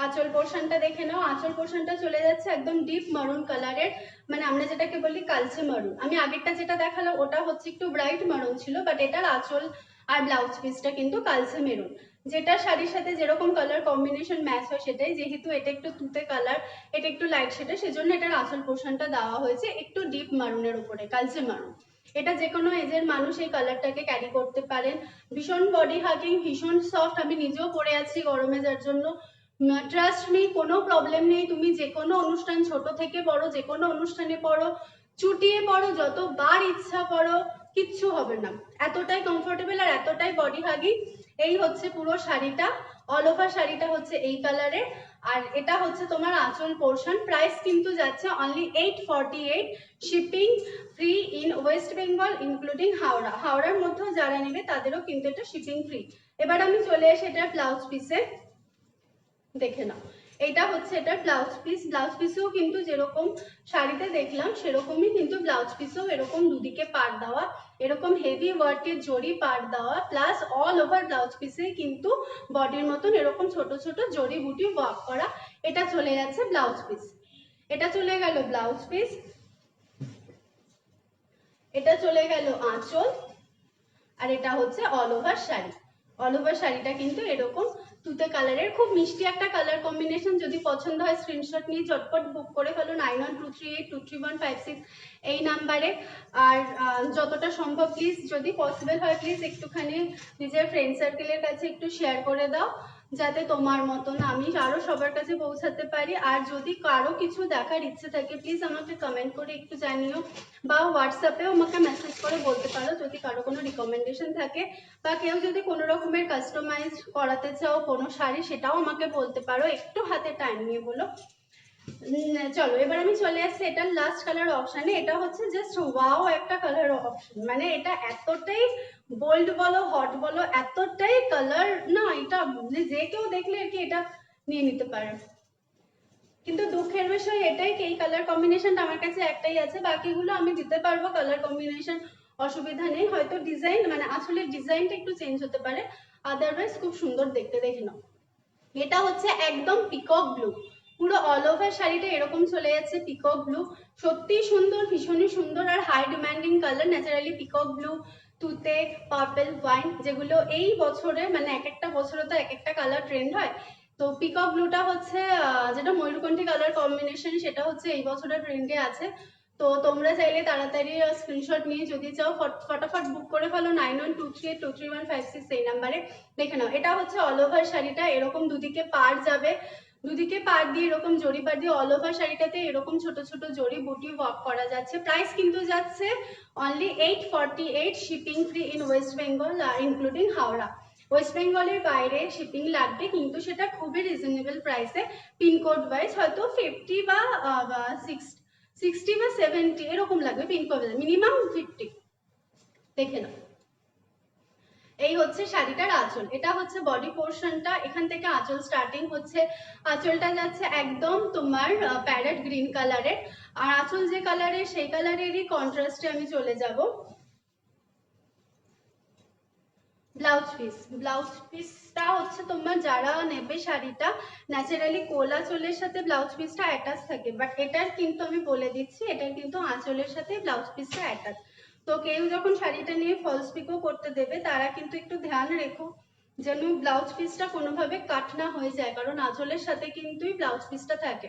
আঁচল পোর্শনটা দেখে নাও। আঁচল পোর্শনটা চলে যাচ্ছে একদম ডিপ মারুন কালারের, মানে আমরা যেটাকে বলি কালচে মারুন। আমি আগেরটা যেটা দেখালাম ওটা হচ্ছে একটু ব্রাইট মারুন ছিল, বাট এটার আঁচল আর ব্লাউজ পিসটা কিন্তু কালচে মেরুন। যেটা শাড়ির সাথে যেরকম কালার কম্বিনেশন ম্যাচ হয় সেটাই, যেহেতু এটা একটু তুতে কালার, এটা একটু লাইট শেডের, সেজন্য এটার আসল পোর্শনটা দেওয়া হয়েছে একটু ডিপ মারুনের উপরে, কালচে মারুন। এটা যে কোনো এজের মানুষ এই কালারটাকে ক্যারি করতে পারেন। ভীষণ বডি হাগিং, ভীষণ সফট, আমি নিজেও পরে আছি গরমে, যার জন্য ট্রাস্ট মি কোনো প্রবলেম নেই। তুমি যে কোনো অনুষ্ঠান, ছোট থেকে বড় যে কোনো অনুষ্ঠানে পড়ো, চুটিয়ে পড়ো, যতবার ইচ্ছা পড়ো, কিচ্ছু হবে না। এতটাই কমফোর্টেবল আর এতটাই বডি হাগিং। এই হচ্ছে পুরো শাড়িটা, অল ওভার শাড়িটা হচ্ছে এই কালারের। আর এটা হচ্ছে তোমার আঁচল পোর্শন। প্রাইস কিন্তু যাচ্ছে only 848, shipping free in West Bengal including Howrah. হাওড়ার মধ্যেও যারা নেবে তাদেরও কিন্তু এটা শিপিং ফ্রি। এবার আমি চলে এসে এটা ব্লাউজ পিসে, দেখে নাও। এটা হচ্ছে এটা ব্লাউজ পিস। ব্লাউজ পিসেও কিন্তু যেরকম শাড়িতে দেখলাম সেরকমই কিন্তু ব্লাউজ পিসেও এরকম দুদিকে পাড় দেওয়া, এরকম হেভি ওয়ার্কের জরি পাড় দেওয়া, প্লাস অল ওভার ব্লাউজ পিসে কিন্তু বডির মতন এরকম ছোট ছোট জরি বুটি ওয়ার্ক করা। এটা চলে যাচ্ছে ব্লাউজ পিস। এটা চলে গেল ব্লাউজ পিস। এটা চলে গেল আঁচল। আর এটা হচ্ছে all over sari. All over শাড়িটা কিন্তু এরকম তুতে কালারের, খুব মিষ্টি একটা কালার কম্বিনেশন। যদি পছন্দ হয় স্ক্রিনশট নিয়ে চটপট বুক করে ফেলো 9123823156 এই নাম্বারে। আর যতটা সম্ভব প্লিজ, যদি পসিবল হয় প্লিজ একটুখানি নিজের ফ্রেন্ড সার্কেলের কাছে একটু শেয়ার করে দাও, যাতে তোমার মতন আমি আরো সবার কাছে পৌঁছাতে পারি। আর যদি কারো কিছু দেখার ইচ্ছে থাকে প্লিজ আমাকে কমেন্ট করে একটু জানিও, বা হোয়াটসঅ্যাপেও আমাকে মেসেজ করে বলতে পারো যদি কারো কোনো রিকমেন্ডেশন থাকে, বা কেউ যদি কোনো রকমের কাস্টমাইজ করাতে চাও কোনো শাড়ি, সেটাও আমাকে বলতে পারো, একটু হাতে টাইম নিয়ে বলো। চলো এবার আমি চলে আসছি এটার লাস্ট কালার অপশানে। এটা হচ্ছে জাস্ট ওয়াও একটা কালার অপশন, মানে এটা এতটাই বোল্ড বলো হট বলো, এতটাই কালার না, এটা যে কেউ দেখলে আর কি এটা নিয়ে নিতে পারে। কিন্তু দুঃখের বিষয় এটাই কি এই কালার কম্বিনেশনটা আমার কাছে একটাই আছে, বাকিগুলো আমি দিতে পারবো কালার কম্বিনেশন, অসুবিধা নেই। হয়তো ডিজাইন মানে আসলে ডিজাইনটা একটু চেঞ্জ হতে পারে, আদারওয়াইজ খুব সুন্দর দেখতে, দেখে নাও। এটা হচ্ছে একদম পিকক ব্লু, পুরো অল ওভার শাড়িটা এরকম চলে যাচ্ছে পিকক ব্লু। সত্যি সুন্দর, ভীষণই সুন্দর আর high demanding colour. Naturally peacock blue, তুতে, পার্পল, ওয়াইন, যেগুলো এই বছরে মানে এক একটা বছরে তো এক একটা কালার ট্রেন্ড হয়। তো পিকক ব্লুটা হচ্ছে যেটা ময়ূরকণ্ঠী কালার কম্বিনেশন, সেটা হচ্ছে এই বছরের ট্রেন্ডে আছে। তো তোমরা চাইলে তাড়াতাড়ি স্ক্রিনশট নিয়ে যদি চাও ফটাফট বুক করে ফেলো 9123823156 এই নাম্বারে। দেখে নাও এটা হচ্ছে অল ওভার শাড়িটা, এরকম দুদিকে পাড় যাবে, দুদিকে পাড় দিয়ে এরকম জরি পাড় দিয়ে অল ওভার শাড়িটাতে এরকম ছোট ছোট জরি বুটি ওয়ার্ক করা যাচ্ছে। প্রাইস কিন্তু যাচ্ছে only 848, shipping free in West Bengal including Howrah. West বেঙ্গলের বাইরে শিপিং লাগবে, কিন্তু সেটা খুবই রিজনেবল প্রাইসে। পিনকোড ওয়াইজ হয়তো 50 বা 60 বা 70 এরকম লাগবে পিনকোড, মিনিমাম 50। দেখে নাও। এই হচ্ছে শাড়িটার আঁচল। এটা হচ্ছে বডি পোর্শনটা, এখান থেকে আঁচল স্টার্টিং হচ্ছে। আঁচলটা যাচ্ছে একদম তোমার প্যারেট গ্রিন কালারের, আর আঁচল যে কালারের সেই কালারেরই কন্ট্রাস্টে আমি চলে যাব। ব্লাউজ পিস, ব্লাউজ পিসটা হচ্ছে তোমার যারা নেবে শাড়িটা, ন্যাচারালি কোলা চোলের সাথে ব্লাউজ পিসটা অ্যাটাচ থাকে, বাট এটার কিন্তু আমি বলে দিচ্ছি এটার কিন্তু আঁচলের সাথে ব্লাউজ পিসটা অ্যাটাচ। তো কেউ যখন শাড়িটা নিয়ে ফলস পিকও করতে দেবে তারা কিন্তু একটু ধ্যান রেখো যেন ব্লাউজ পিসটা কোনোভাবে কাট না হয়ে যায়, কারণ আঁচলের সাথে কিন্তুই ব্লাউজ পিসটা থাকে।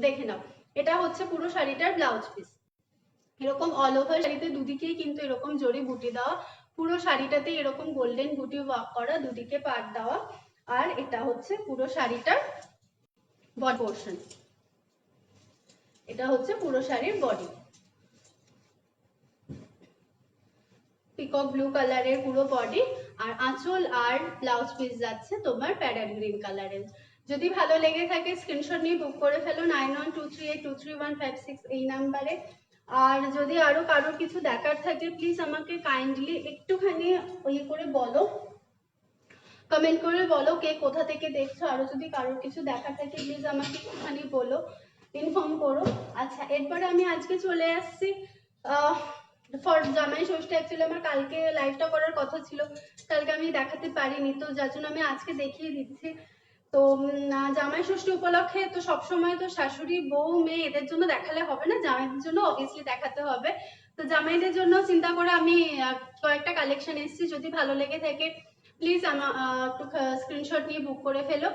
দেখে নাও, এটা হচ্ছে পুরো শাড়িটার ব্লাউজ পিস। এরকম অল ওভার শাড়িতে দুদিকেই কিন্তু এরকম জরি বুটি দেওয়া, পুরো শাড়িটাতে এরকম গোল্ডেন বুটি ওয়ার্ক করা, দুদিকে পাট দেওয়া। আর এটা হচ্ছে পুরো শাড়িটার বডি পোর্শন, এটা হচ্ছে পুরো শাড়ির বডি। পিকক ব্লু কালারের পুরো বডি, আর আঁচল আর ব্লাউজ পিস যাচ্ছে তোমার প্যারেট গ্রিন কালারের। যদি ভালো লেগে থাকে স্ক্রিনশট নিয়ে বুক করে ফেলো 9123823156 এই নাম্বারে। আর যদি আরো কারোর কিছু দেখার থাকে প্লিজ আমাকে কাইন্ডলি একটুখানি ইয়ে করে বলো, কমেন্ট করে বলো কে কোথা থেকে দেখছো। আরো যদি কারোর কিছু দেখার থাকে প্লিজ আমাকে একটুখানি বলো, ইনফর্ম করো। আচ্ছা এরপরে আমি আজকে চলে আসছি ফর জামাই ষষ্ঠী। অ্যাকচুয়ালি আমার কালকে লাইভটা করার কথা ছিল, কালকে আমি দেখাতে পারিনি, তো যার জন্য আমি আজকে দেখিয়ে দিচ্ছি। তো জামাই ষষ্ঠী উপলক্ষে তো সবসময় তো শাশুড়ি বউ মেয়ে এদের জন্য দেখালে হবে না, জামাইদের জন্য অবভিয়াসলি দেখাতে হবে। তো তো জামাইদের জন্য চিন্তা করে আমি কয়েকটা কালেকশন এসেছি, যদি ভালো লেগে থাকে প্লিজ আমার একটু স্ক্রিনশট নিয়ে বুক করে ফেলো।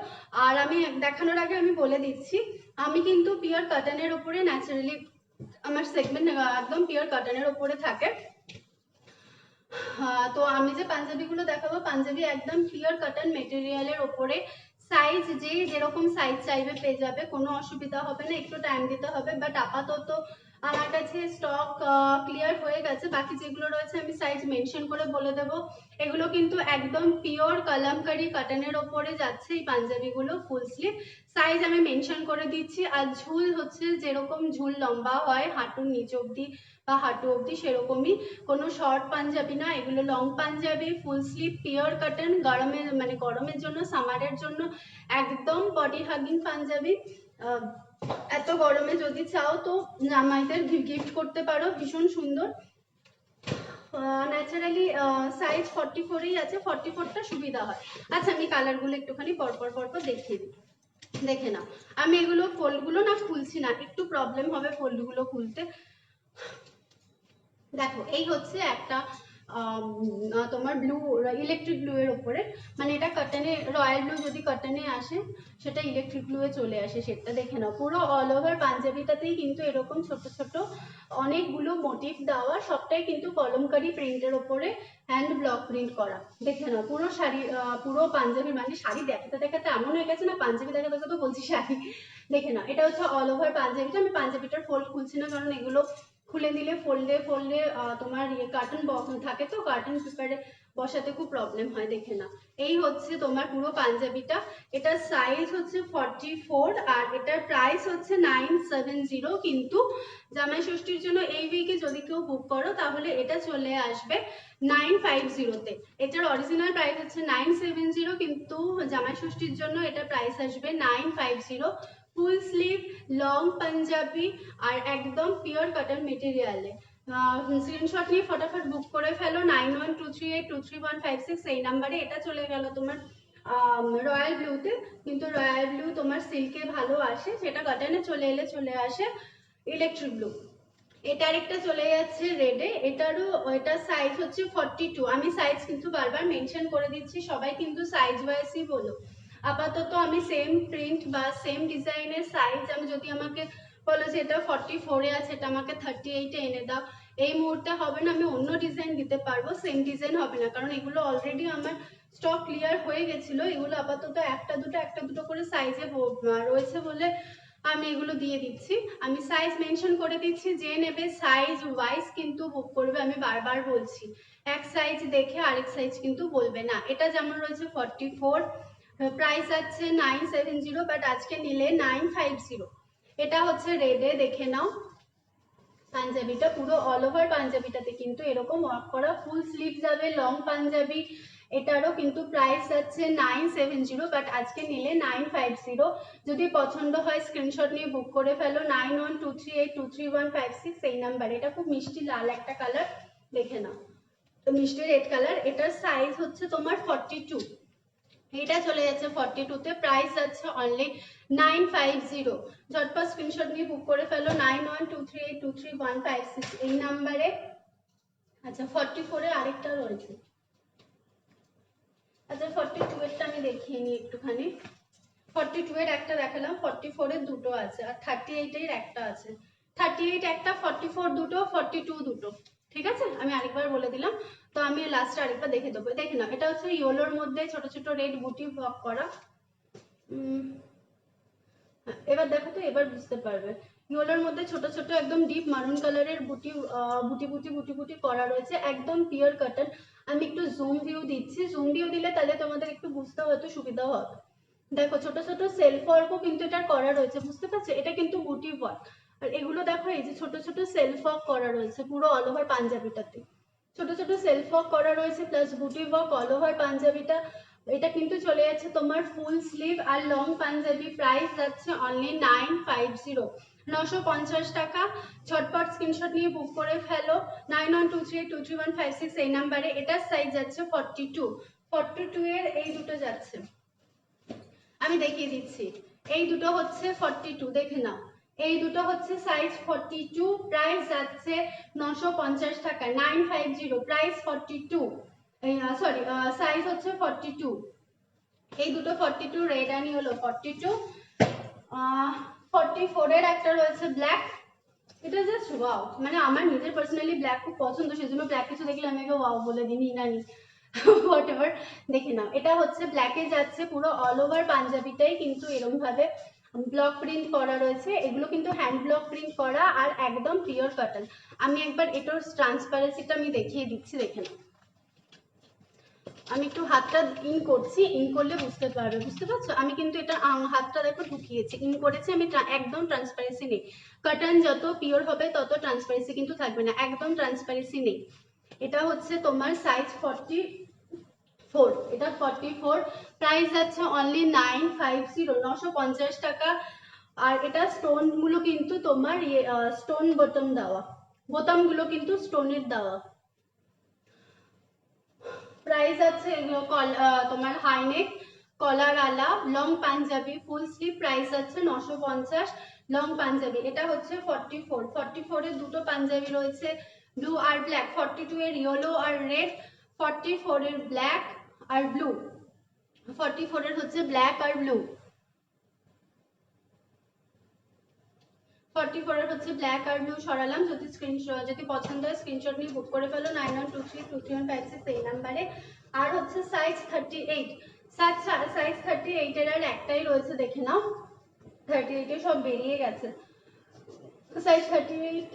আর আমি দেখানোর আগে আমি বলে দিচ্ছি, আমি কিন্তু পিওর কটনের উপরে ন্যাচারালি আমার সেগমেন্ট একদম পিওর কটনের উপরে থাকে। তো আমি যে পাঞ্জাবিগুলো দেখাবো, পাঞ্জাবি একদম পিওর কটন মেটেরিয়ালের ওপরে, সাইজ যে যেরকম সাইজ চাইবে পেয়ে যাবে, কোনো অসুবিধা হবে না, একটু টাইম দিতে হবে। বাট আপাতত আমার কাছে স্টক ক্লিয়ার হয়ে গেছে, বাকি যেগুলো রয়েছে আমি সাইজ মেনশন করে বলে দেব। এগুলো কিন্তু একদম পিওর কালামকারি কটনের ওপরে যাচ্ছে এই পাঞ্জাবিগুলো, ফুল স্লিভ, সাইজ আমি মেনশন করে দিচ্ছি। আর ঝুল হচ্ছে যেরকম ঝুল লম্বা হয় হাঁটুর নিচ অব্দি বা হাঁটু অব্দি, সেরকমই, কোনো শর্ট পাঞ্জাবি না, এগুলো long Punjabi, full sleeve, pure cotton, গরমের মানে গরমের জন্য, সামারের জন্য একদম বডি হাগিং পাঞ্জাবি। এত গরমে যদি চাও তো জামাইদের গিফট করতে পারো, ভীষণ সুন্দর। ন্যাচারালি সাইজ 44ই আছে, 44টা সুবিধা হয়। আচ্ছা আমি কালারগুলো একটুখানি পরপর পরপর দেখিয়ে দিই, দেখে নাও। আমি এগুলো ফোল্ডগুলো না খুলছি না, একটু প্রবলেম হবে ফোল্ডগুলো খুলতে। দেখো এই হচ্ছে একটা তোমার ব্লু, ইলেকট্রিক ব্লু এর উপরে, মানে এটা কটনে, রয়্যাল ব্লু যদি কটনে আসে সেটা ইলেকট্রিক ব্লু এ চলে আসে, সেটা দেখে নাও। পুরো অল ওভার পাঞ্জাবিটাতেই কিন্তু এরকম ছোট ছোট অনেকগুলো মোটিভ দেওয়া, সবটাই কিন্তু কলমকারি প্রিন্টের ওপরে হ্যান্ড ব্লক প্রিন্ট করা, দেখে নাও। পুরো শাড়ি, পুরো পাঞ্জাবি, মানে শাড়ি দেখাতে দেখাতে এমন হয়ে গেছে না পাঞ্জাবি দেখাতে দেখাতে বলছি শাড়ি, দেখে নাও। এটা হচ্ছে অল ওভার পাঞ্জাবিটা, আমি পাঞ্জাবিটার ফোল্ড খুলছি না, কারণ এগুলো খুলে দিলে ফোল্ডে ফোল্ডে তোমার ইয়ে কার্টন থাকে, তো কার্টন পেপারে বসাতে খুব প্রবলেম হয়, দেখে না। এই হচ্ছে তোমার পুরো পাঞ্জাবিটা, এটার সাইজ হচ্ছে 44 আর এটার প্রাইস হচ্ছে 970। কিন্তু জামাই ষষ্ঠীর জন্য এই উইকে যদি কেউ বুক করো তাহলে এটা চলে আসবে 950-তে। এটার অরিজিনাল প্রাইস হচ্ছে 970, কিন্তু জামাই ষষ্ঠীর জন্য এটা প্রাইস আসবে 950। ফুল স্লিভ, লং পাঞ্জাবি আর একদম পিওর কটন মেটেরিয়ালে। স্ক্রিনশট নিয়ে ফটাফট বুক করে ফেলো 9123823156 এই নাম্বারে। এটা চলে গেল তোমার রয়্যাল ব্লুতে, কিন্তু রয়্যাল ব্লু তোমার সিল্কে ভালো আসে, সেটা কটনে চলে এলে চলে আসে ইলেকট্রিক ব্লু। এটা আরেকটা চলে যাচ্ছে রেডে, এটারও, এটার সাইজ হচ্ছে 42। আমি সাইজ কিন্তু বারবার মেনশন করে দিচ্ছি, সবাই কিন্তু সাইজ ওয়াইজই বলো। আপাতত আমি সেম প্রিন্ট বা সেম ডিজাইনের সাইজ, আমি যদি আমাকে বলো যে এটা 44-এ আছে, এটা আমাকে 38-এ এনে দাও, এই মুহূর্তে হবে না। আমি অন্য ডিজাইন দিতে পারবো, সেম ডিজাইন হবে না, কারণ এগুলো অলরেডি আমার স্টক ক্লিয়ার হয়ে গেছিল। এগুলো আপাতত একটা দুটো করে সাইজে রয়েছে বলে আমি এগুলো দিয়ে দিচ্ছি। আমি সাইজ মেনশন করে দিচ্ছি, যে নেবে সাইজ ওয়াইজ কিন্তু বুক করবে। আমি বারবার বলছি, এক সাইজ দেখে আরেক সাইজ কিন্তু বলবে না। এটা যেমন রয়েছে 44, প্রাইস আছে 970, বাট আজকে নিলে 950। এটা হচ্ছে রেডে, দেখে নাও। পাঞ্জাবিটা পুরো অল ওভার পাঞ্জাবিটাতে কিন্তু এরকম ওয়ার্ক করা, ফুল স্লিভ যাবে, লং পাঞ্জাবি। এটারও কিন্তু প্রাইস আছে 970, বাট আজকে নিলে 950। যদি পছন্দ হয় স্ক্রিনশট নিয়ে বুক করে ফেলো 9123823156 এই নাম্বার। এটা খুব মিষ্টি লাল একটা কালার, দেখে নাও, তো মিষ্টি রেড কালার। এটার সাইজ হচ্ছে তোমার 42, এটা চলে যাচ্ছে 42-তে, প্রাইস আছে অনলি 950। ঝটপট স্ক্রিনশট নিয়ে বুক করে ফেলো 9123823156 এই নাম্বারে। আচ্ছা 44-এর আরেকটা রয়েছে, আচ্ছা 42-এরটা আমি দেখিয়ে নিই একটুখানি। 42-এর একটা দেখালাম, 44-এর দুটো আছে, আর 38-এর একটা আছে। 38 একটা, 44 দুটো, 42 দুটো, ঠিক আছে। আমি আরেকবার বলে দিলাম, তো আমি লাস্টে আরেকবার দেখে দেবো। দেখে নাও, এটা হচ্ছে ইয়েলোর মধ্যে ছোট ছোট রেড বুটি ওয়ার্ক করা। এবার দেখো তো, এবার বুঝতে পারবে। ইয়েলোর মধ্যে ছোট ছোট একদম ডিপ মারুন কালারের বুটি বুটি বুটি বুটি বুটি করা রয়েছে, একদম পিওর কটন। আমি একটু জুম ভিউ দিচ্ছি, জুম ভিউ দিলে তাহলে তোমাদের একটু বুঝতে হয়তো সুবিধা হবে। দেখো ছোট ছোট সেলফ ওয়ার্কও কিন্তু এটা করা রয়েছে, বুঝতে পারছো, এটা কিন্তু বুটি ওয়ার্ক। আর এগুলো দেখো, এই যে ছোট ছোট সেলফ ওয়ার্ক করা রয়েছে পুরো অল ওভার পাঞ্জাবিটাতে, ছোট ছোট সেলফ ওয়ার্ক করা রয়েছে প্লাস বুটি ওয়ার্ক অল ওভার পাঞ্জাবিটা। এটা কিন্তু চলে যাচ্ছে তোমার ফুল স্লিভ আর লং পাঞ্জাবি, প্রাইস যাচ্ছে অনলি 950, 950 টাকা। ঝটপট স্ক্রিনশট নিয়ে বুক করে ফেলো 9123823156 এই নাম্বারে। এটার সাইজ যাচ্ছে 42, 42-এর এই দুটো যাচ্ছে, আমি দেখিয়ে দিচ্ছি। এই দুটো হচ্ছে 42, দেখে নাও। এই দুটো হচ্ছে সাইজ 42, প্রাইস যাচ্ছে 950 টাকা। 950, প্রাইস 42, সরি সাইজ হচ্ছে 42। এই দুটো 42, রেড অ্যান্ড ইয়েলো 42। 44 এর একটা রয়েছে ব্ল্যাক, এটা জাস্ট ওয়াও, মানে আমার নিজের পার্সোনালি ব্ল্যাক খুব পছন্দ, সেজন্য ব্ল্যাক কিছু দেখলে আমি ওয়াও বলে দিই, না নি হোয়াট এভার, দেখে নাও। এটা হচ্ছে ব্ল্যাকে যাচ্ছে, পুরো অল ওভার পাঞ্জাবিটাই কিন্তু এরকম ভাবে ব্লক প্রিন্ট করা রয়েছে, এগুলো কিন্তু হ্যান্ড ব্লক প্রিন্ট করা আর একদম পিওর কটন। আমি একবার এটার ট্রান্সপারেন্সিটা আমি দেখিয়ে দিচ্ছি, দেখে নাও। আমি একটু হাতটা ইন করছি, ইন করলে বুঝতে পারবে, বুঝতে পারছো? আমি কিন্তু এটা হাতটা দেখো ঢুকিয়েছি, ইন করেছি আমি, একদম ট্রান্সপারেন্সি নেই। কটন যত পিওর হবে তত ট্রান্সপারেন্সি কিন্তু থাকবে না, একদম ট্রান্সপারেন্সি নেই। এটা হচ্ছে তোমার সাইজ 44, এটা 44, প্রাইস যাচ্ছে অনলি 950, 950 টাকা। আর এটা স্টোন গুলো কিন্তু তোমার স্টোন বোতাম দেওয়া, বোতামগুলো কিন্তু স্টোনের দেওয়া। প্রাইস আছে তোমার হাইনেক, কলার আলা, long Punjabi, full sleeve, price আছে 950, লং পাঞ্জাবি। এটা হচ্ছে 44, 44 এর দুটো পাঞ্জাবি রয়েছে, ব্লু আর ব্ল্যাক, 42 এর ইয়েলো আর রেড, 44 এর ব্ল্যাক আর ব্লু, 44 এর হচ্ছে ব্ল্যাক আর ব্লু, 44 এর হচ্ছে ব্ল্যাক আর ব্লু সরালাম। যদি স্ক্রিনশট, যদি পছন্দ হয় স্ক্রিনশট নিয়ে বুক করে ফেলো 9123233156 এই নাম্বারে। আর হচ্ছে সাইজ 38, সাইজ 38 এর আর একটাই রয়েছে, দেখে নাও। 38 এ সব বেরিয়ে গেছে, সাইজ 38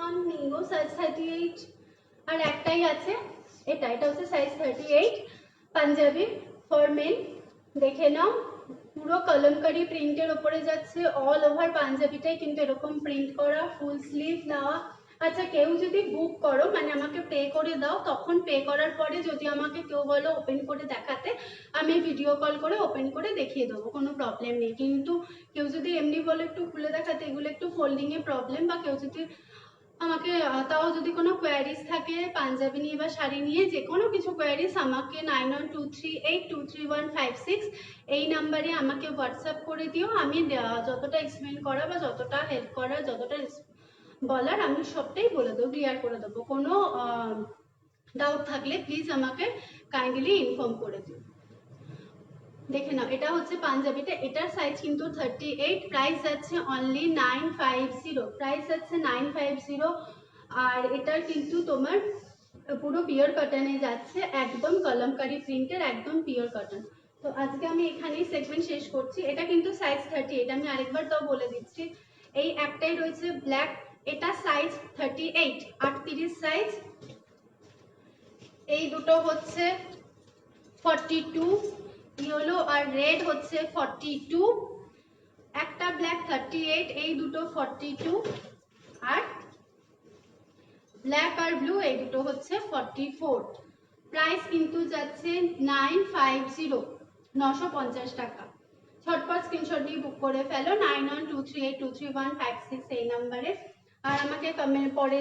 এর নেই গো, সাইজ 38 আর একটাই আছে, এটা হচ্ছে সাইজ 38 পাঞ্জাবি ফর মেন, দেখে নাও। পুরো কলমকারি প্রিন্টের উপরে যাচ্ছে, অল ওভার পাঞ্জাবিটাই কিন্তু এরকম প্রিন্ট করা, ফুল স্লিভ দেওয়া। আচ্ছা, কেউ যদি বুক করো, মানে আমাকে পে করে দাও, তখন পে করার পরে যদি আমাকে কেউ বলো ওপেন করে দেখাতে, আমি ভিডিও কল করে ওপেন করে দেখিয়ে দেবো, কোনো প্রবলেম নেই। কিন্তু কেউ যদি এমনি বলে একটু খুলে দেখাতে, এগুলো একটু ফোল্ডিং এ প্রবলেম, বা কেউ যদি আমাকে তাও যদি কোনো কোয়ারিজ থাকে পাঞ্জাবি নিয়ে বা শাড়ি নিয়ে, যে কোনো কিছু কোয়ারিজ আমাকে 9123823156 এই নাম্বারে আমাকে হোয়াটসঅ্যাপ করে দিও। আমি যতটা এক্সপ্লেন করা বা যতটা হেল্প করার, যতটা বলার আমি সবটাই বলে দেবো, ক্লিয়ার করে দেবো। কোনো ডাউট থাকলে প্লিজ আমাকে কাইন্ডলি ইনফর্ম করে দিও। দেখে নাও, এটা হচ্ছে পাঞ্জাবিটা, এটার সাইজ কিন্তু 38, প্রাইস যাচ্ছে অনলি 950, প্রাইস যাচ্ছে 950। আর এটার কিন্তু তোমার পুরো পিওর কটনে যাচ্ছে, একদম কলমকারি প্রিন্টের, একদম পিওর কটন। তো আজকে আমি এখানেই সেগমেন্ট শেষ করছি। এটা কিন্তু সাইজ 38, আমি আরেকবার তাও বলে দিচ্ছি। এই একটাই রয়েছে ব্ল্যাক, এটা সাইজ 38, 38 সাইজ। এই দুটো হচ্ছে 42, ইয়েলো আর রেড হচ্ছে 42, একটা ব্ল্যাক 38, এই দুটো 42, আর ব্ল্যাক আর ব্লু এই দুটো হচ্ছে 44। প্রাইস কিন্তু যাচ্ছে 950, 950 টাকা। ঝটপট স্ক্রিনশট দিয়ে বুক করে ফেলো 9123823156 এই নাম্বারে। আর আমাকে কমেন্ট পরে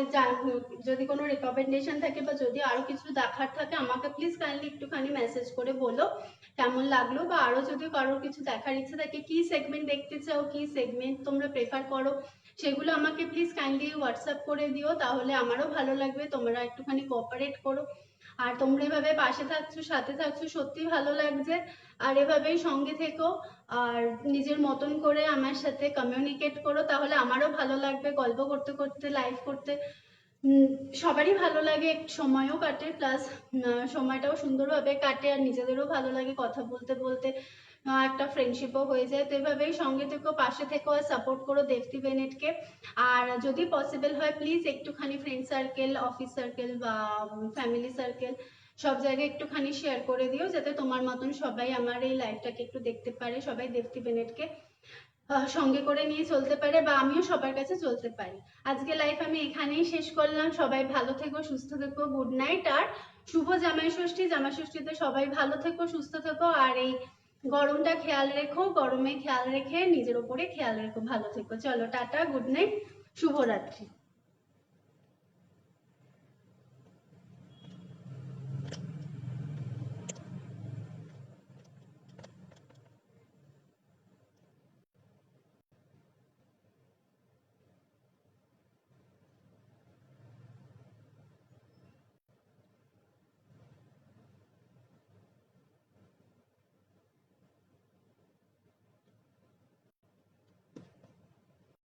যদি কোনো রেকমেন্ডেশন থাকে বা যদি আরো কিছু দেখার থাকে, আমাকে প্লিজ কাইন্ডলি একটুখানি মেসেজ করে বলো কেমন লাগলো, বা আরো যদি কারোর কিছু দেখার ইচ্ছে থাকে, কি সেগমেন্ট দেখতে চাও, কি সেগমেন্ট তোমরা প্রেফার করো, সেগুলো আমাকে প্লিজ কাইন্ডলি হোয়াটসঅ্যাপ করে দিও, তাহলে আমারও ভালো লাগবে। তোমরা একটুখানি কোঅপারেট করো, আর তোমরা এভাবে পাশে থাকছো, সাথে থাকছো, সত্যি ভালো লাগছে। আর এভাবেই সঙ্গে থেকো, আর নিজের মতন করে আমার সাথে কমিউনিকেট করো, তাহলে আমারও ভালো লাগবে গল্প করতে করতে, লাইভ করতে। সবারই ভালো লাগে, সময়ও কাটে, প্লাস সময়টাও সুন্দরভাবে কাটে, আর নিজেদেরও ভালো লাগে কথা বলতে বলতে, একটা ফ্রেন্ডশিপও হয়ে যায়। তো এভাবেই সঙ্গে থেকো, পাশে থেকো, আর সাপোর্ট করো দেবতি বেনেটকে। আর যদি পসিবল হয় প্লিজ একটুখানি ফ্রেন্ড সার্কেল, অফিস সার্কেল বা ফ্যামিলি সার্কেল, সব জায়গায় একটুখানি শেয়ার করে দিও, যাতে তোমার মতন সবাই আমার এই লাইফটাকে একটু দেখতে পারে, সবাই দেবতি বেনেটকে সঙ্গে করে নিয়ে চলতে পারে, বা আমিও সবার কাছে চলতে পারি। আজকে লাইফ আমি এখানেই শেষ করলাম। সবাই ভালো থেকো, সুস্থ থেকো, গুড নাইট। আর শুভ জামাই ষষ্ঠী, জামাই ষষ্ঠীতে সবাই ভালো থেকো, সুস্থ থেকো, আর এই গরমটা খেয়াল রেখো, গরমে খেয়াল রেখে নিজের উপরে খেয়াল রেখো, ভালো থেকো। চলো টাটা, গুড নাইট, শুভরাত্রি।